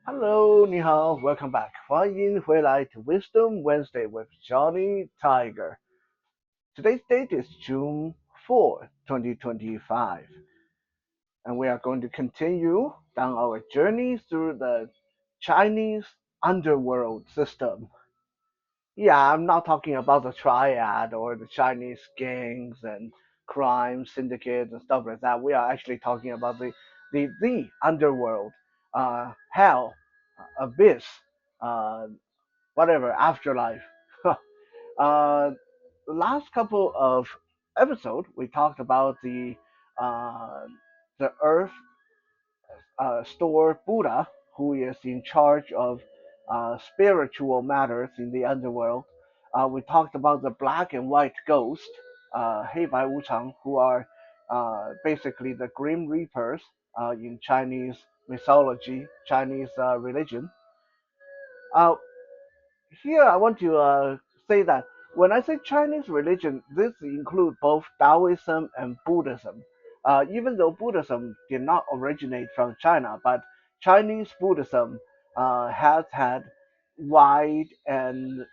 Hello, 你好, welcome back. 欢迎回来 to Wisdom Wednesday with Johnny Tiger. Today's date is June 4th, 2025, and we are going to continue down our journey through the Chinese underworld system. Yeah, I'm not talking about the triad or the Chinese gangs and crime syndicates and stuff like that. We are actually talking about the underworld, hell, abyss, uh, whatever, afterlife. The last couple of episodes, we talked about uh, the Earth store Buddha, who is in charge of spiritual matters in the underworld. We talked about the black and white ghost, 黑白无常, who are basically the Grim Reapers in Chinese mythology, Chinese religion. Uh, Here I want to say that when I say Chinese religion, this includes both Daoism and Buddhism. Even though Buddhism did not originate from China, but Chinese Buddhism has had wide and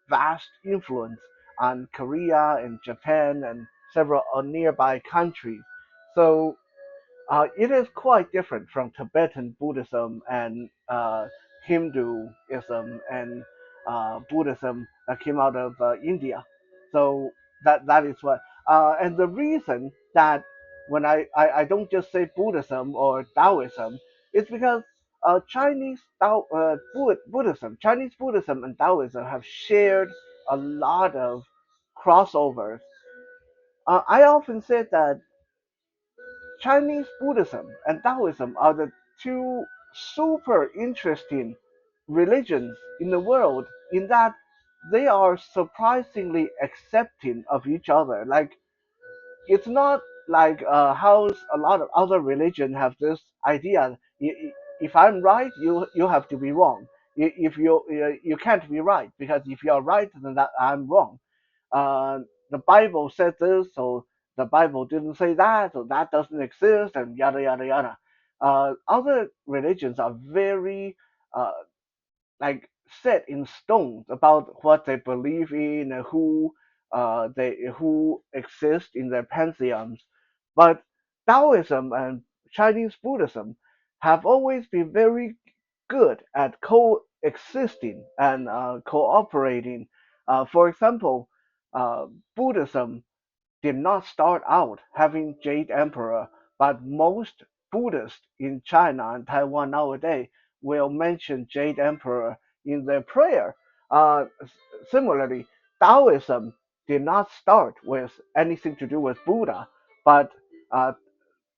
vast influence on Korea and Japan and several nearby countries. So it is quite different from Tibetan Buddhism and Hinduism and Buddhism that came out of India. So that is what. And the reason that when I don't just say Buddhism or Taoism, it's because Chinese Buddhism and Taoism have shared a lot of crossovers. I often said that Chinese Buddhism and Taoism are the two super interesting religions in the world in that they are surprisingly accepting of each other. Like it's not like how a lot of other religions have this idea. If I'm right, you have to be wrong. If you can't be right because if you're right, then that I'm wrong. The Bible said this, so the Bible didn't say that, so that doesn't exist, and yada yada yada. Other religions are very uh, like set in stone about what they believe in and who exist in their pantheons. But Taoism and Chinese Buddhism have always been very good at coexisting and cooperating. For example, uh, Buddhism did not start out having Jade Emperor, but most Buddhists in China and Taiwan nowadays will mention Jade Emperor in their prayer. Similarly, Taoism did not start with anything to do with Buddha, but uh,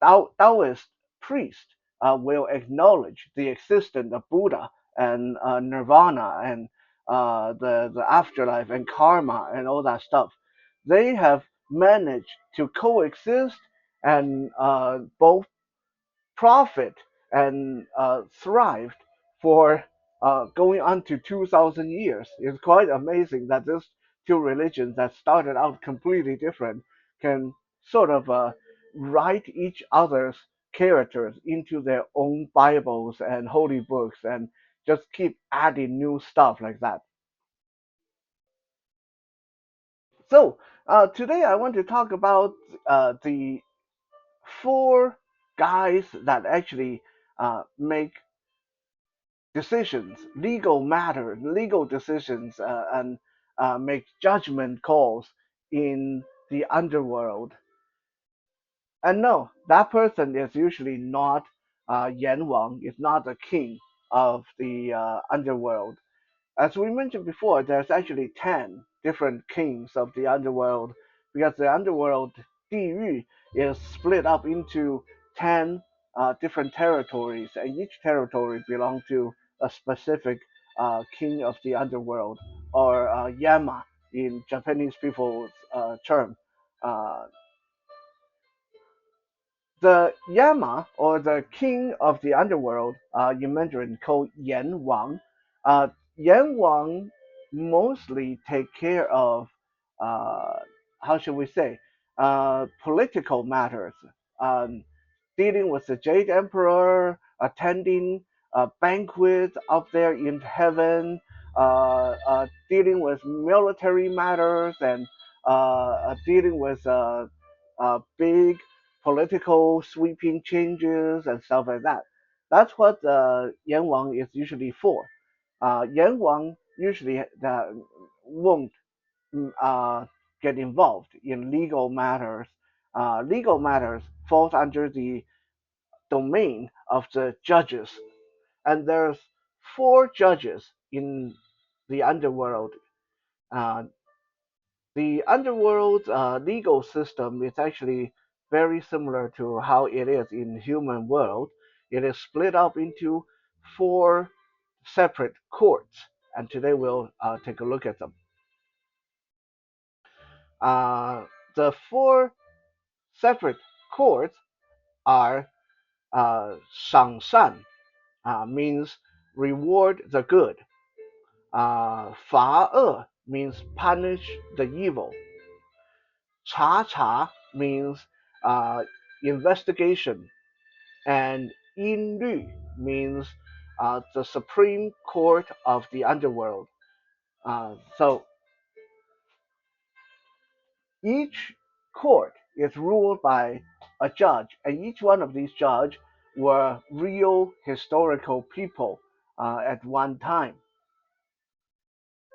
Taoist priests will acknowledge the existence of Buddha and Nirvana and the afterlife and karma and all that stuff. They have managed to coexist and both profit and thrived for going on to 2,000 years. It's quite amazing that these two religions that started out completely different can sort of write each other's characters into their own Bibles and holy books and just keep adding new stuff like that. So today I want to talk about the four guys that actually make decisions, legal matters, legal decisions, and make judgment calls in the underworld. And no, that person is usually not Yan Wang, is not the king of the underworld. As we mentioned before, there's actually 10 different kings of the underworld because the underworld, 地狱, is split up into 10 different territories, and each territory belongs to a specific king of the underworld, or Yama in Japanese people's term. Uh, the Yama, or the king of the underworld, in Mandarin called Yan Wang. Uh, Yan Wang mostly take care of, uh, how should we say, political matters, um, dealing with the Jade Emperor, attending banquets up there in heaven, dealing with military matters and dealing with big political sweeping changes and stuff like that. That's what Yan Wang is usually for. Yan Wang usually won't get involved in legal matters. Legal matters falls under the domain of the judges, and there's four judges in the underworld. Uh, the underworld legal system is actually very similar to how it is in human world. It is split up into four separate courts, and today we'll take a look at them. Uh, the four separate courts are 赏善 means reward the good. 罚恶 means punish the evil. 查查 means investigation. And 音律 means the supreme court of the underworld. So each court is ruled by a judge, and each one of these judges were real historical people at one time.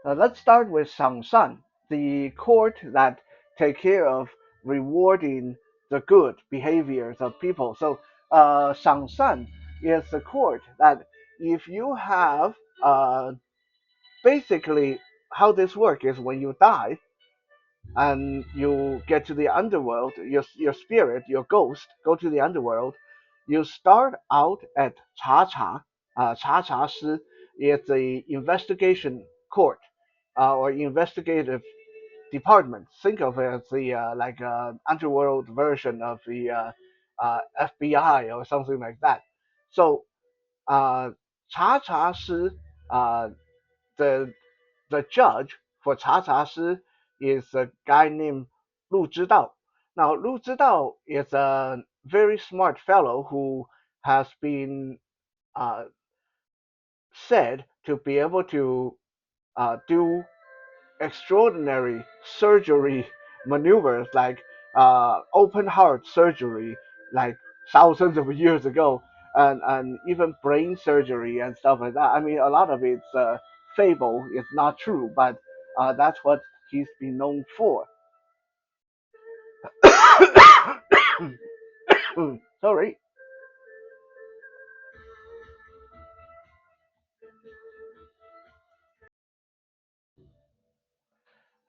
Let's start with Shangsan, the court that take care of rewarding the good behaviors of people. So Shangsan is the court that if you have basically how this works is when you die and you get to the underworld, your spirit, your ghost, go to the underworld. You start out at Cha Cha. Cha Cha Shi is the investigation court or investigative department. Think of it as the underworld version of the FBI or something like that. So Cha Cha Shi, the the judge for Cha Cha Shi is a guy named Lu Zhidao. Now, Lu Zhidao is a very smart fellow who has been uh, said to be able to do extraordinary surgery maneuvers like open heart surgery, like thousands of years ago, and even brain surgery and stuff like that. I mean, a lot of it's fable, it's not true, but that's what he's been known for. Sorry.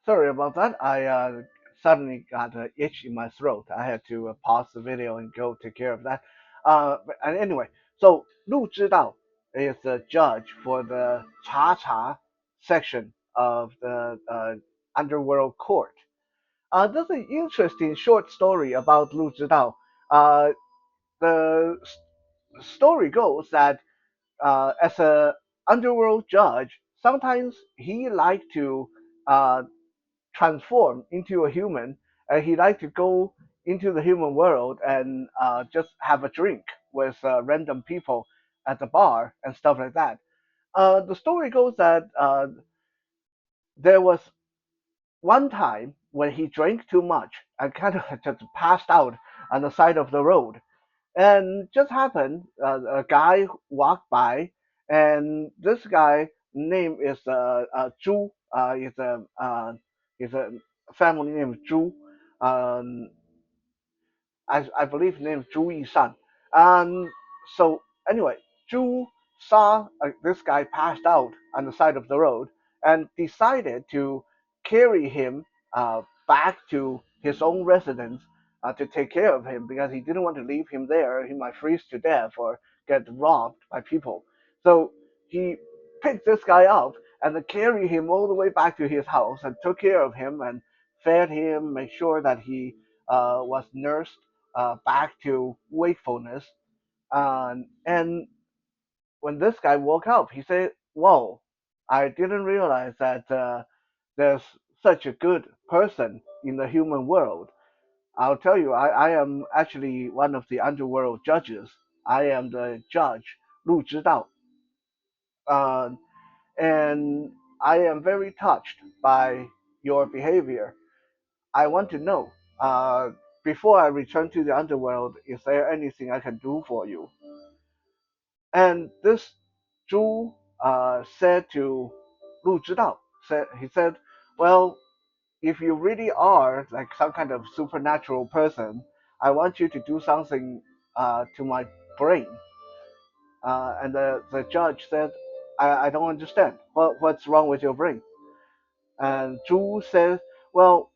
Sorry about that. I suddenly got an itch in my throat. I had to pause the video and go take care of that. And anyway, so Lu Zhidao is the judge for the Cha Cha section of the Underworld Court. There's an interesting short story about Lu Zhidao. The story goes that as a underworld judge, sometimes he liked to uh, transform into a human, and he liked to go into the human world and just have a drink with random people at the bar and stuff like that. The story goes that there was one time when he drank too much and kind of just passed out on the side of the road. And just happened, a guy walked by, and this guy name is Zhu. Is a family name Zhu. Um, I believe named Zhu Yishan. And so anyway, Zhu saw this guy passed out on the side of the road and decided to carry him back to his own residence to take care of him because he didn't want to leave him there. He might freeze to death or get robbed by people. So he picked this guy up and then carried him all the way back to his house and took care of him and fed him, made sure that he was nursed back to wakefulness. And when this guy woke up, he said, "Whoa, I didn't realize that there's such a good person in the human world. I'll tell you, I am actually one of the underworld judges. I am the judge, Lu Zhidao." uh, and I am very touched by your behavior. I want to know, uh, before I return to the underworld, is there anything I can do for you? And this Zhu said to Lu Zhidao, he said, well, if you really are like some kind of supernatural person, I want you to do something to my brain. And the judge said, I don't understand. What's wrong with your brain? And Zhu says, well,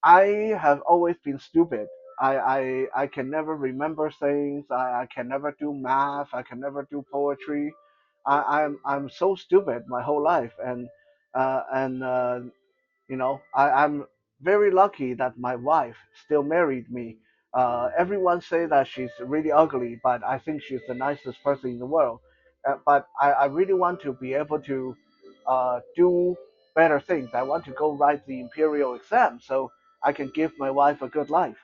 I have always been stupid. I can never remember things. I can never do math. I can never do poetry. I'm so stupid my whole life, and I'm very lucky that my wife still married me. Everyone say that she's really ugly, but I think she's the nicest person in the world. But I really want to be able to do better things. I want to go write the imperial exam so I can give my wife a good life.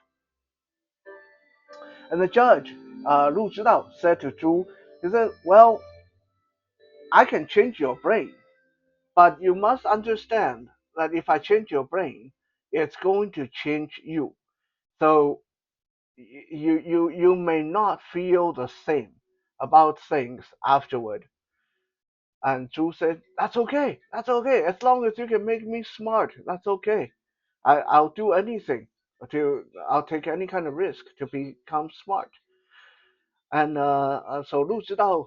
And the judge, Lu Zhidao, said to Zhu, he said, well, I can change your brain, but you must understand that if I change your brain, it's going to change you. So you may not feel the same about things afterward. And Zhu said, that's okay, that's okay. As long as you can make me smart, that's okay. I'll do anything I'll take any kind of risk to become smart. And so Lu Zhidao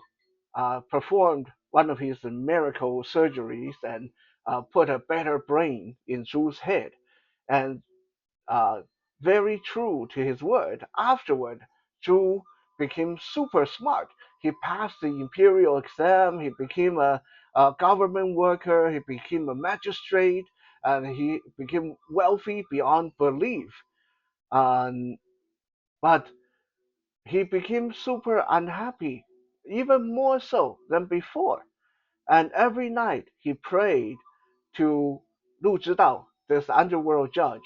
performed one of his miracle surgeries and put a better brain in Zhu's head. And uh, very true to his word, afterward, Zhu became super smart. He passed the imperial exam, he became a government worker, he became a magistrate, and he became wealthy beyond belief. Um, but he became super unhappy, even more so than before. And every night he prayed to Lu Zhidao, this underworld judge.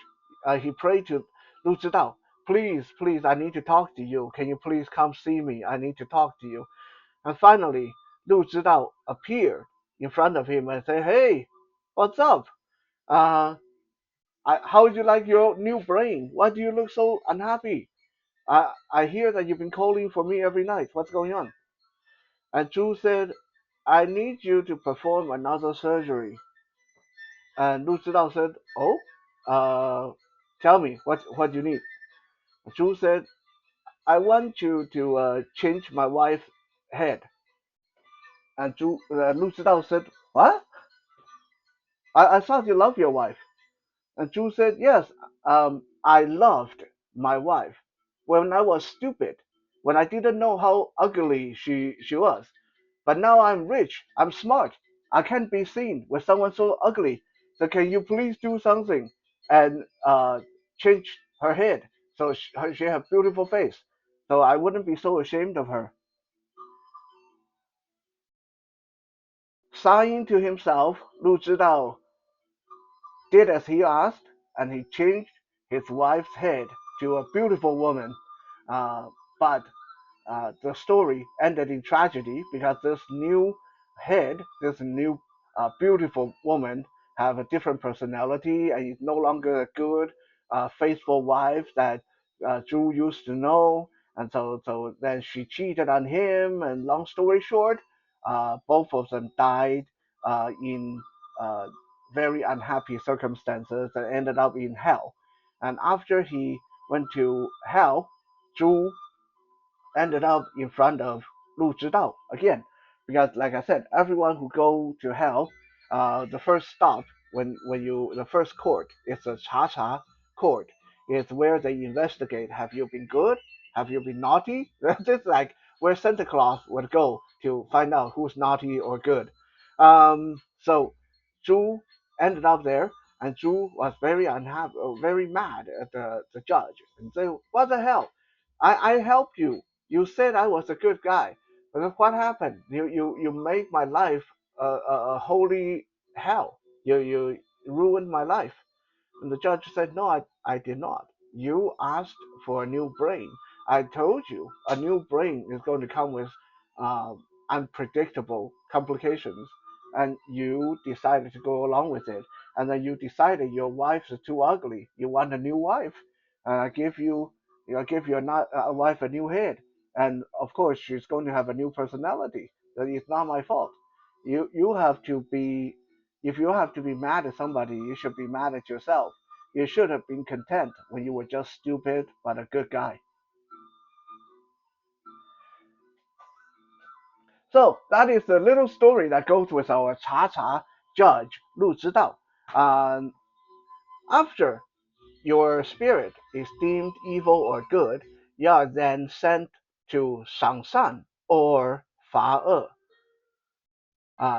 He prayed to Lu Zhidao, please, please, I need to talk to you. Can you please come see me? I need to talk to you. And finally, Lu Zhidao appeared in front of him and said, hey, what's up? Uh, how would you like your new brain? Why do you look so unhappy? I hear that you've been calling for me every night. What's going on? And Zhu said, I need you to perform another surgery. And Lu Zhidao said, oh, tell me, what do you need? Zhu said, I want you to change my wife's head. And Lu Zhidao said, what? I thought you loved your wife. And Zhu said, yes, I loved my wife when I was stupid, when I didn't know how ugly she was. But now I'm rich, I'm smart. I can't be seen with someone so ugly. So can you please do something and change her head so she have beautiful face, so I wouldn't be so ashamed of her. Sighing to himself, Lu Zhidao did as he asked, and he changed his wife's head to a beautiful woman. But the story ended in tragedy because this new head, this new beautiful woman, have a different personality and is no longer a good, faithful wife that Zhu used to know. And so then she cheated on him. And long story short, both of them died in uh, very unhappy circumstances and ended up in hell. And after he went to hell, Zhu ended up in front of Lu Zhidao again, because like I said, everyone who go to hell, the first stop the first court is a cha cha court. It's where they investigate. Have you been good? Have you been naughty? This is like where Santa Claus would go to find out who's naughty or good. So Zhu ended up there, and Zhu was very unhappy, very mad at the judge, and say, "What the hell? I helped you. You said I was a good guy, but then what happened? You made my life a holy hell. You ruined my life." And the judge said, "No, I did not. You asked for a new brain. I told you a new brain is going to come with unpredictable complications, and you decided to go along with it, and then you decided your wife is too ugly, you want a new wife, and I give your a wife a new head, and of course she's going to have a new personality. That is not my fault. You have to be, if you have to be mad at somebody, you should be mad at yourself. You should have been content when you were just stupid but a good guy. So that is the little story that goes with our Cha Cha judge Lu Zhidao. Um, After your spirit is deemed evil or good, you are then sent to Shang San or Fa E.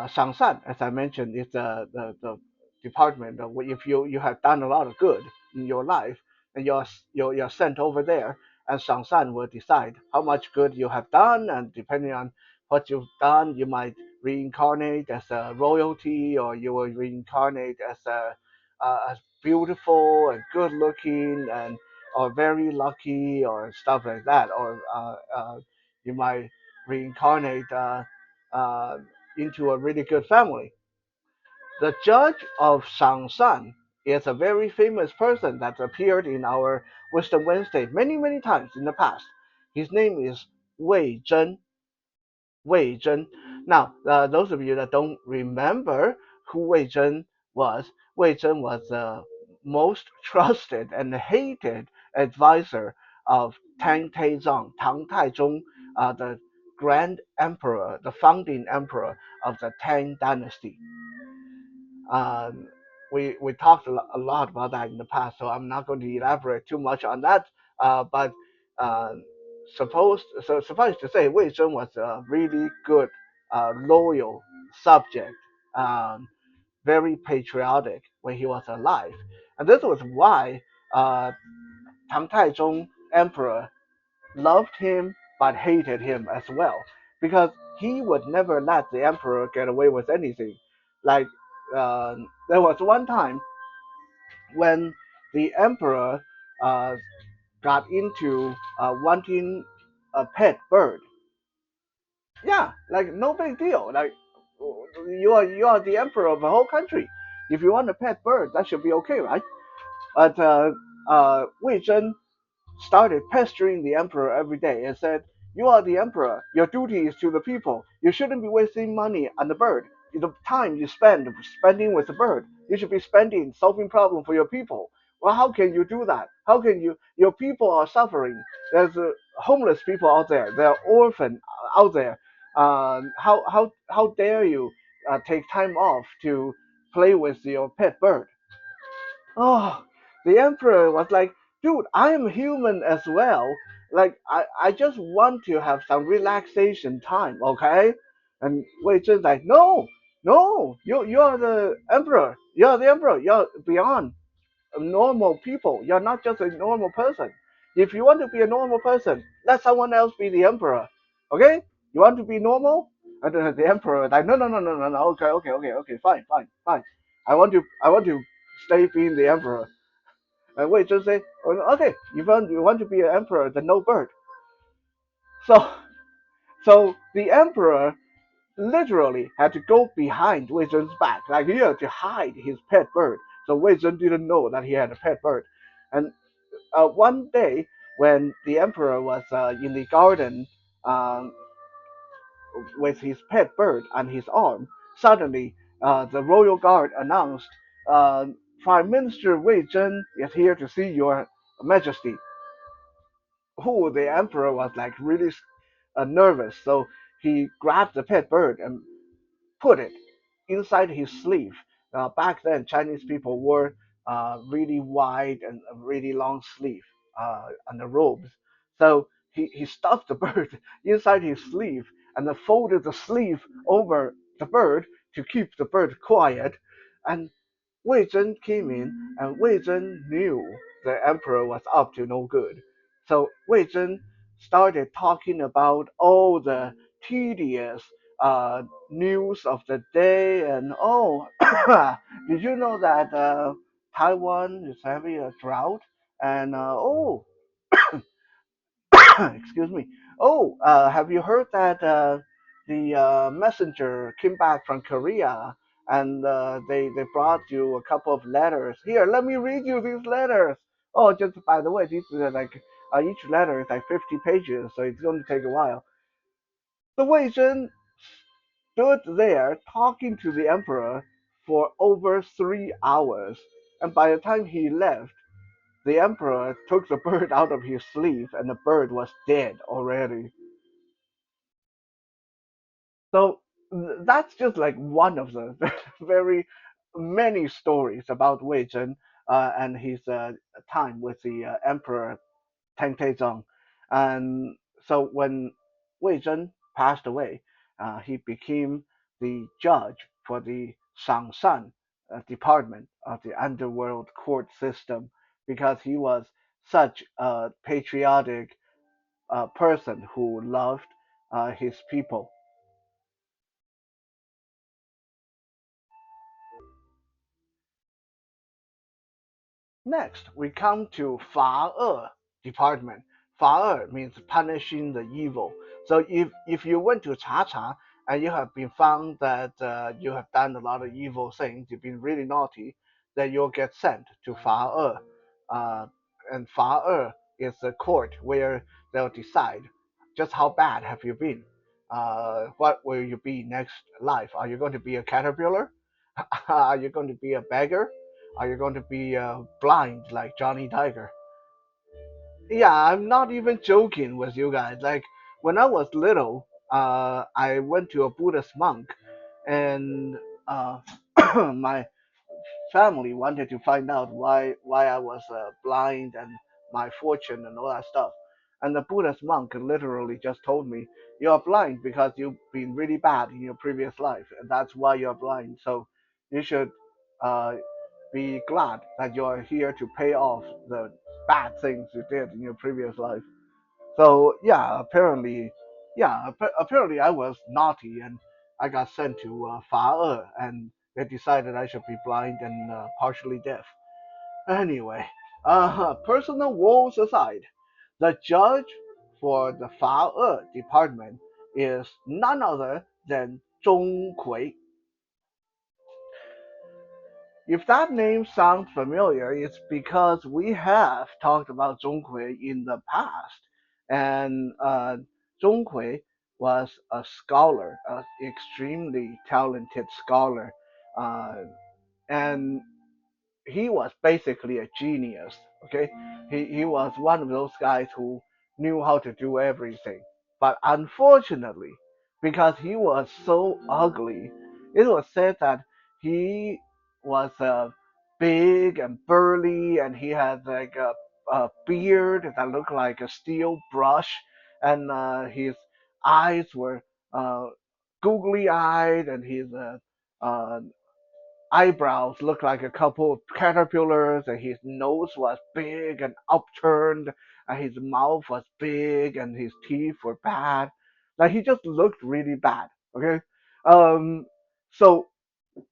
Shang San, as I mentioned, is the department of if you have done a lot of good in your life, and you're sent over there, and Shang San will decide how much good you have done, and depending on what you've done, you might reincarnate as a royalty, or you will reincarnate as beautiful and good looking, and or very lucky, or stuff like that, or you might reincarnate. Uh, into a really good family. The judge of Shangsan is a very famous person that appeared in our Wisdom Wednesday many times in the past. His name is Wei Zhen. Wei Zhen. Now, those of you that don't remember who Wei Zhen was the most trusted and hated advisor of Tang Taizong, Tang Taizong, the Grand Emperor, the founding emperor of the Tang Dynasty. Um, we talked a lot about that in the past, so I'm not going to elaborate too much on that. But uh, suffice to say, Wei Zhen was a really good, loyal subject, very patriotic when he was alive, and this was why Tang Taizong Emperor loved him but hated him as well, because he would never let the emperor get away with anything. Like there was one time when the emperor uh, got into wanting a pet bird. Yeah, like no big deal. Like you are the emperor of the whole country. If you want a pet bird, that should be okay, right? But Wei Zhen started pestering the emperor every day and said, "You are the emperor. Your duty is to the people. You shouldn't be wasting money on the bird. The time you spend spending with the bird, you should be spending solving problems for your people. Well, how can you do that? How can you? Your people are suffering. There's homeless people out there. There are orphans out there. How dare you take time off to play with your pet bird?" Oh, the emperor was like, dude, I am human as well. Like, I just want to have some relaxation time, okay? And Wei Zhen's like, no, no, you're the emperor. You're the emperor. You're beyond normal people. You're not just a normal person. If you want to be a normal person, let someone else be the emperor. Okay? You want to be normal? And the emperor is like, no. Okay. Fine. I want to stay being the emperor. And Wei Zhen say, oh, okay, you want to be an emperor, then no bird. So the emperor literally had to go behind Wei Zhen's back, like here to hide his pet bird. So Wei Zhen didn't know that he had a pet bird. And one day when the emperor was in the garden um, with his pet bird on his arm, suddenly the royal guard announced, uh, Prime Minister Wei Zhen is here to see your Majesty. Who the emperor was like really nervous, so he grabbed the pet bird and put it inside his sleeve. Back then, Chinese people wore really wide and really long sleeve on the robes. So he stuffed the bird inside his sleeve and then folded the sleeve over the bird to keep the bird quiet. And Wei Zhen came in, and Wei Zhen knew the emperor was up to no good. So Wei Zhen started talking about all the tedious news of the day, and oh, did you know that Taiwan is having a drought? And oh, excuse me. Oh, have you heard that? the messenger came back from Korea, and they brought you a couple of letters. Here, let me read you these letters. Oh, just by the way, these are like each letter is like 50 pages, so it's going to take a while. The Wei Zhen stood there talking to the emperor for over 3 hours, and by the time he left, the emperor took the bird out of his sleeve, and the bird was dead already. So that's just like one of the very many stories about Wei Zhen and his time with the emperor Tang Taizong. And so when Wei Zhen passed away, he became the judge for the Shangsan department of the underworld court system because he was such a patriotic person who loved his people. Next, we come to 罚恶 department. 罚恶 means punishing the evil. So if you went to Cha Cha and you have been found that you have done a lot of evil things, you've been really naughty, then you'll get sent to 罚恶. Uh, and 罚恶 is a court where they'll decide just how bad have you been. What will you be next life? Are you going to be a caterpillar? Are you going to be a beggar? Are you going to be blind like Johnny Tiger? Yeah, I'm not even joking with you guys. Like when I was little, I went to a Buddhist monk, and my family wanted to find out why I was blind and my fortune and all that stuff. And the Buddhist monk literally just told me, "You're blind because you've been really bad in your previous life, and that's why you're blind. So you should uh, be glad that you're here to pay off the bad things you did in your previous life." So yeah, apparently I was naughty and I got sent to 罚恶, and they decided I should be blind and partially deaf. Anyway, personal woes aside, the judge for the 罚恶 department is none other than Zhong Kui. If that name sounds familiar, it's because we have talked about Zhong Kui in the past. And Zhong Kui was a scholar, an extremely talented scholar. Uh, and he was basically a genius. Okay, he was one of those guys who knew how to do everything. But unfortunately, because he was so ugly, it was said that he was big and burly, and he had like a beard that looked like a steel brush, and his eyes were uh, googly eyed, and his uh, eyebrows looked like a couple of caterpillars, and his nose was big and upturned, and his mouth was big, and his teeth were bad. Like he just looked really bad. Okay, um, so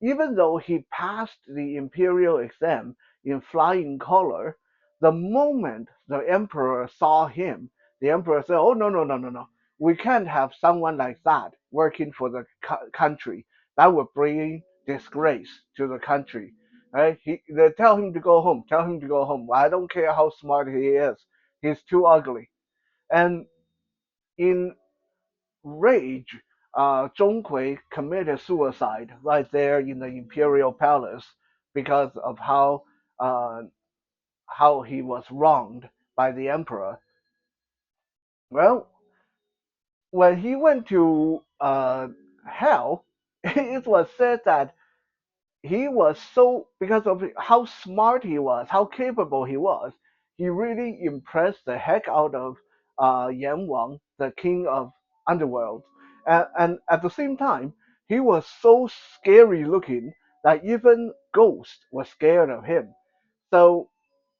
even though he passed the imperial exam in flying color, the moment the emperor saw him, the emperor said, "Oh no, no, no, no, no! We can't have someone like that working for the country. That would bring disgrace to the country." Right? They tell him to go home. Tell him to go home. I don't care how smart he is. He's too ugly. And in rage, Zhong Kui committed suicide right there in the imperial palace because of uh, how he was wronged by the emperor. Well, when he went to hell, it was said that he was so because of how smart he was, how capable he was. He really impressed the heck out of Yan Wang, the king of Underworld, and at the same time, he was so scary looking that even ghosts were scared of him. So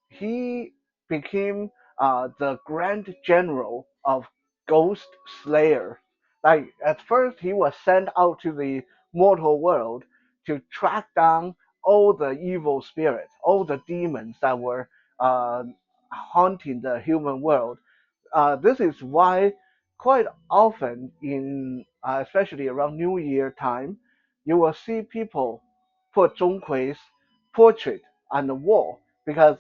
he became the Grand General of Ghost Slayer. Like at first, he was sent out to the mortal world to track down all the evil spirits, all the demons that were haunting the human world. This is why quite often especially around New Year time, you will see people put Zhonghui's portrait on the wall because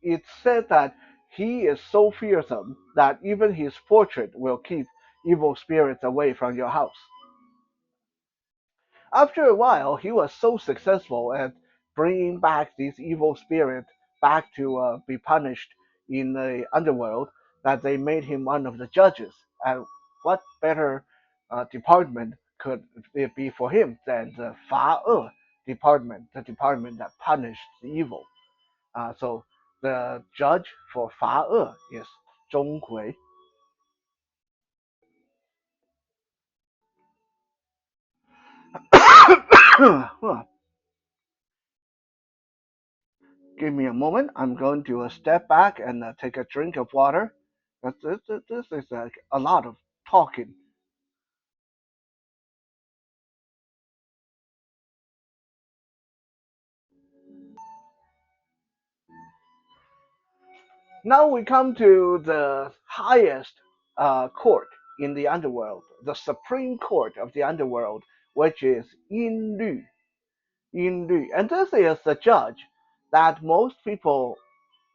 it's said that he is so fearsome that even his portrait will keep evil spirits away from your house. After a while, he was so successful at bringing back these evil spirits back to be punished in the underworld that they made him one of the judges. And what better department could it be for him than the 罚恶 department, the department that punished the evil? So the judge for 罚恶 is 钟馗. Give me a moment. I'm going to step back and take a drink of water. This is a lot of talking. Now we come to the highest court in the underworld, the supreme court of the underworld, which is 阴律. 音律. And this is the judge that most people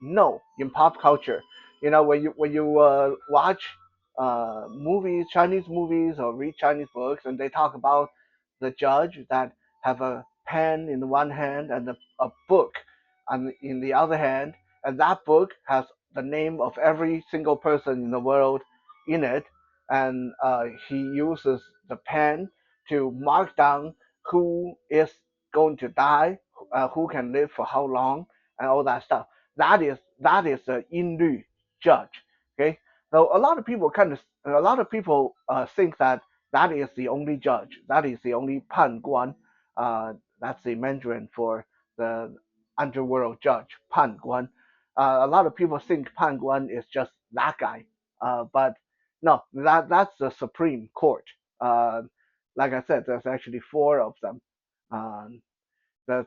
know in pop culture. You know, when you watch movies, Chinese movies, or read Chinese books, and they talk about the judge that have a pen in the one hand and a book in the other hand, and that book has the name of every single person in the world in it, and he uses the pen to mark down who is going to die, who can live for how long, and all that stuff. That is the 音律 judge. Okay, so a lot of people think that that is the only judge, that is the only 判官. That's the Mandarin for the underworld judge, 判官. A lot of people think 判官 is just that guy, but no, that's the Supreme Court. Like I said, there's actually four of them. Um, there's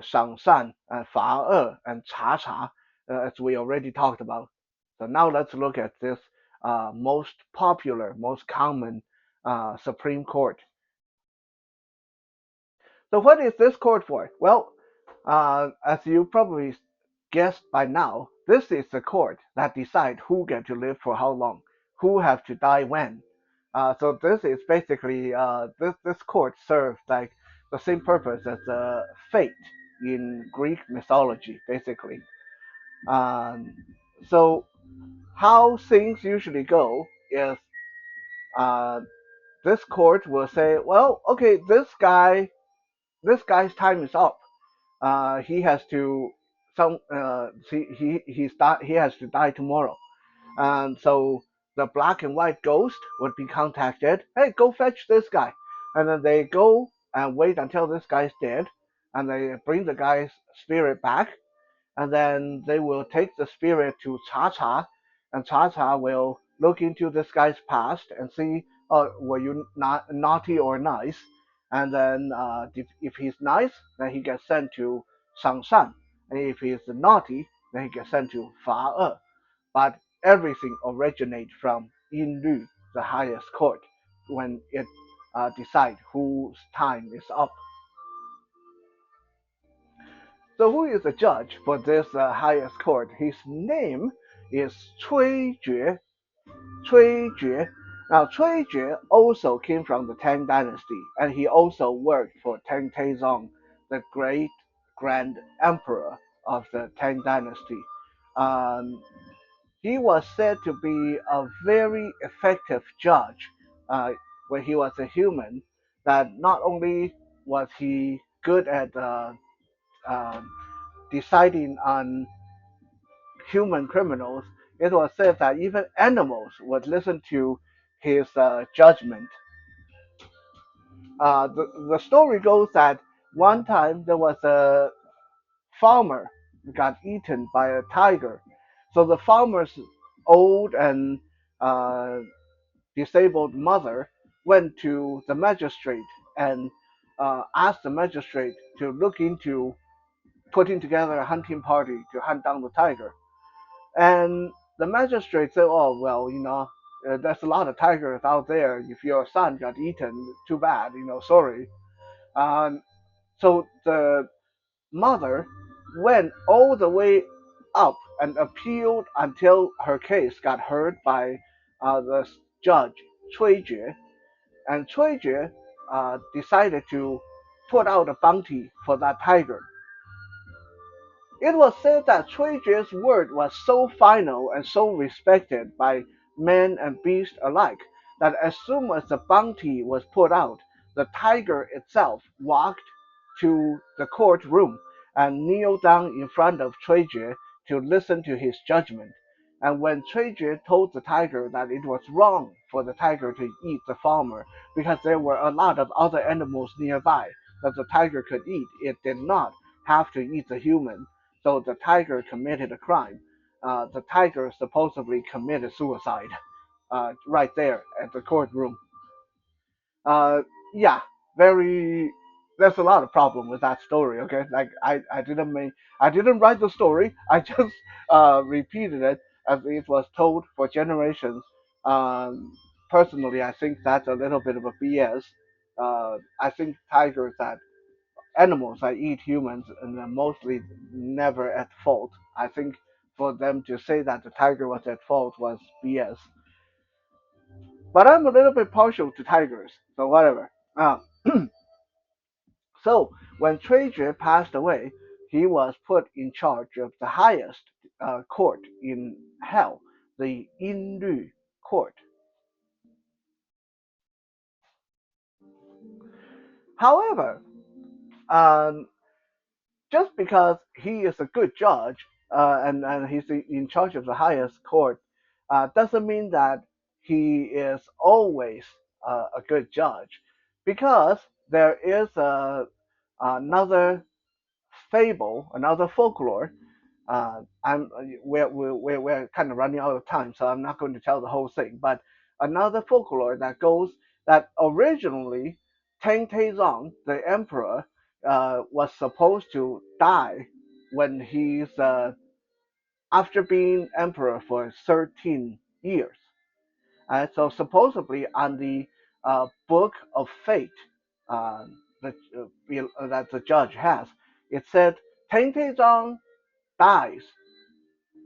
赏善, 罚恶, and 查查, as we already talked about. So now let's look at this most popular, most common Supreme Court. So what is this court for? Well, as you probably guessed by now, this is the court that decide who get to live for how long, who have to die when. So this is basically this court serves like the same purpose as fate in Greek mythology, basically. Um, so how things usually go is uh, this court will say, well, okay, this guy's time is up. He has to he has to die tomorrow. And so the black and white ghost would be contacted. Hey, go fetch this guy. And then they go and wait until this guy's dead. And they bring the guy's spirit back. And then they will take the spirit to Cha Cha. And Cha Cha will look into this guy's past and see, oh, were you not naughty or nice? And then if he's nice, then he gets sent to Shang Shan. And if he's naughty, then he gets sent to Fa E. But everything originates from Yin Lu, the highest court, when it decides whose time is up. So who is the judge for this highest court? His name is Cui Jue. Cui Jue. Now Cui Jue also came from the Tang Dynasty, and he also worked for Tang Taizong, the great grand emperor of the Tang Dynasty. Um, He was said to be a very effective judge uh, when he was a human. That not only was he good at uh, deciding on human criminals, it was said that even animals would listen to his judgment. The story goes that one time there was a farmer who got eaten by a tiger. So the farmer's old and uh, disabled mother went to the magistrate and asked the magistrate to look into putting together a hunting party to hunt down the tiger. And the magistrate said, "Oh well, there's a lot of tigers out there. If your son got eaten, too bad, sorry. Um, so the mother went all the way up and appealed until her case got heard by the judge, Cui Jue. And Cui Jue decided to put out a bounty for that tiger. It was said that Cui Jue's word was so final and so respected by man and beast alike that as soon as the bounty was put out, the tiger itself walked to the courtroom and kneeled down in front of Cui Jue to listen to his judgment. And when Cui Jue told the tiger that it was wrong for the tiger to eat the farmer because there were a lot of other animals nearby that the tiger could eat, it did not have to eat the human. So the tiger committed a crime. The tiger supposedly committed suicide right there at the courtroom. Uh, yeah, very. There's a lot of problem with that story. Okay, like I didn't write the story. I just repeated it as it was told for generations. Personally, I think that's a little bit of a BS. I think tigers that animals that eat humans and are mostly never at fault. I think for them to say that the tiger was at fault was BS. But I'm a little bit partial to tigers, so whatever. So when Treasure passed away, he was put in charge of the highest court in hell, the Inlu court. However, um, just because he is a good judge and he's in charge of the highest court doesn't mean that he is always a good judge, because there is another fable, another folklore. We're kind of running out of time, so I'm not going to tell the whole thing. But another folklore that goes that originally Tang Taizong, the emperor, was supposed to die when he's after being emperor for 13 years. So supposedly on the book of fate uh, that, that the judge has, it said Tang Taizong dies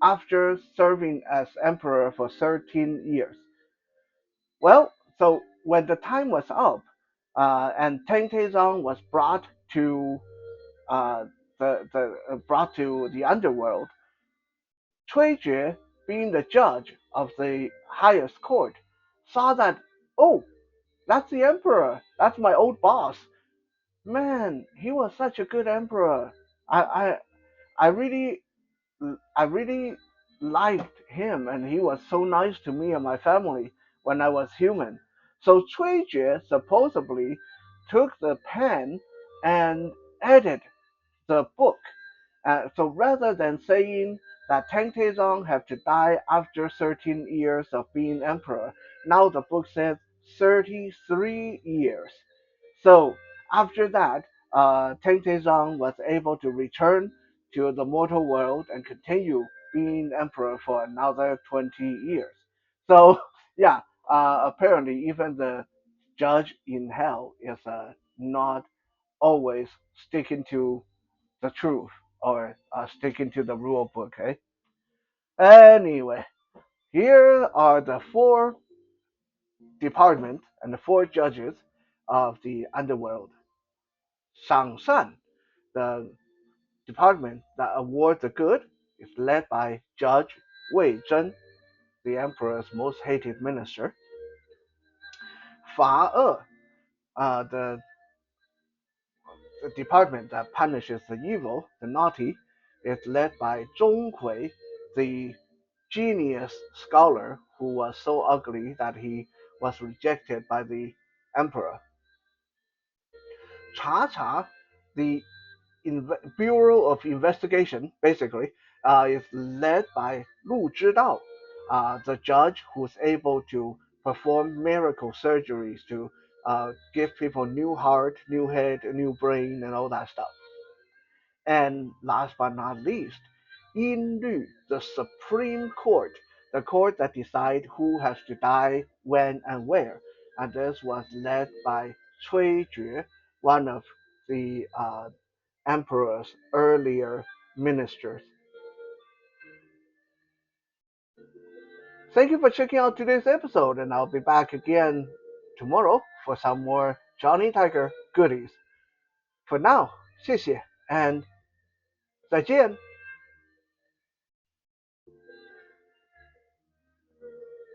after serving as emperor for 13 years. Well, so when the time was up, and Teng Taizong was uh, brought to the underworld, Cui Jue, being the judge of the highest court, saw that, oh, that's the emperor, that's my old boss. Man, he was such a good emperor. I I I really liked him, and he was so nice to me and my family when I was human. So Cui Jue supposedly took the pen and edited the book. So rather than saying that Tang Taizong had to die after 13 years of being emperor, now the book says 33 years. So after that, Tang Taizong was able to return to the mortal world and continue being emperor for another 20 years. So yeah, apparently even the judge in hell is not always sticking to the truth or sticking to the rule book. Eh? Anyway, here are the four departments and the four judges of the underworld. Shang Shan, the department that awards the good, is led by Judge Wei Zhen, the emperor's most hated minister. Fa the department that punishes the evil, the naughty, is led by Zhong Hui, the genius scholar who was so ugly that he was rejected by the emperor. Cha Cha, the Bureau of Investigation, basically, is led by Lu Zhidao, the judge who's able to perform miracle surgeries to give people new heart, new head, new brain, and all that stuff. And last but not least, Yin Lu, the Supreme Court, the court that decide who has to die, when, and where. And this was led by Cui Jue, one of the emperor's earlier ministers. Thank you for checking out today's episode, and I'll be back again tomorrow for some more Johnny Tiger goodies. For now, 谢谢 and 再见。